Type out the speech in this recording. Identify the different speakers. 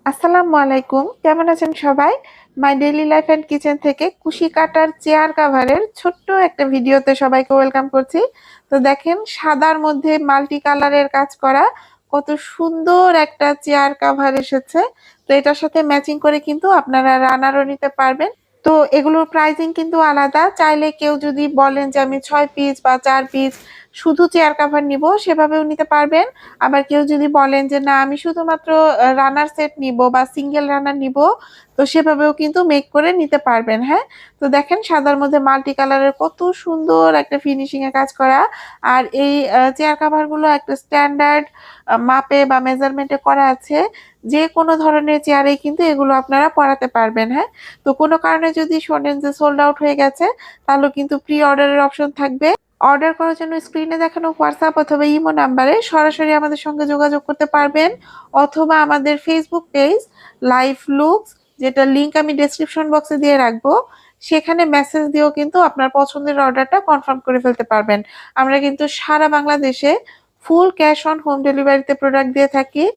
Speaker 1: আসসালামু আলাইকুম, কেমন আছেন সবাই? My daily life and kitchen থেকে কুশি কাটার চেয়ার কাভারের ছোট্ট একটা ভিডিওতে সবাইকে ওয়েলকাম করছি। তো দেখেন, সাদার মধ্যে মাল্টি কালারের কাজ করা কত সুন্দর একটা চেয়ার কাভার এসেছে। তো এটার সাথে ম্যাচিং করে কিন্তু আপনারা রানারও নিতে পারবেন। তো এগুলোর প্রাইসিং কিন্তু আলাদা। চাইলে কেউ যদি বলেন যে আমি 6 পিস বা 4 পিস শুধু চেয়ার কাভার নিব, সেভাবেও নিতে পারবেন। আবার কেউ যদি বলেন যে না, আমি শুধুমাত্র রানার সেট নিব বা সিঙ্গেল রানার নিব, তো সেভাবেও কিন্তু মেক করে নিতে পারবেন। হ্যাঁ, তো দেখেন সাদার মধ্যে মাল্টি কালারের কত সুন্দর একটা ফিনিশিং এ কাজ করা। আর এই চেয়ার কাভার গুলো একটা স্ট্যান্ডার্ড মাপে বা মেজারমেন্টে করা আছে। যে কোনো ধরনের চেয়ারে কিন্তু এগুলো আপনারা পরাতে পারবেন। হ্যাঁ, তো কোনো কারণে যদি শোনেন যে সোল্ড আউট হয়ে গেছে, তাহলে কিন্তু প্রি অর্ডারের অপশন থাকবে। অর্ডার করার জন্য স্ক্রিনে দেখানো হোয়াটসঅ্যাপ অথবা ইমো নাম্বারে সরাসরি আমাদের সঙ্গে যোগাযোগ করতে পারবেন, অথবা আমাদের ফেসবুক পেজ লাইফ লুকস, যেটা লিংক আমি ডেসক্রিপশন বক্সে দিয়ে রাখবো, সেখানে মেসেজ দিয়েও কিন্তু আপনার পছন্দের অর্ডারটা কনফার্ম করে ফেলতে পারবেন। আমরা কিন্তু সারা বাংলাদেশে ফুল ক্যাশ অন হোম ডেলিভারিতে প্রোডাক্ট দিয়ে থাকি।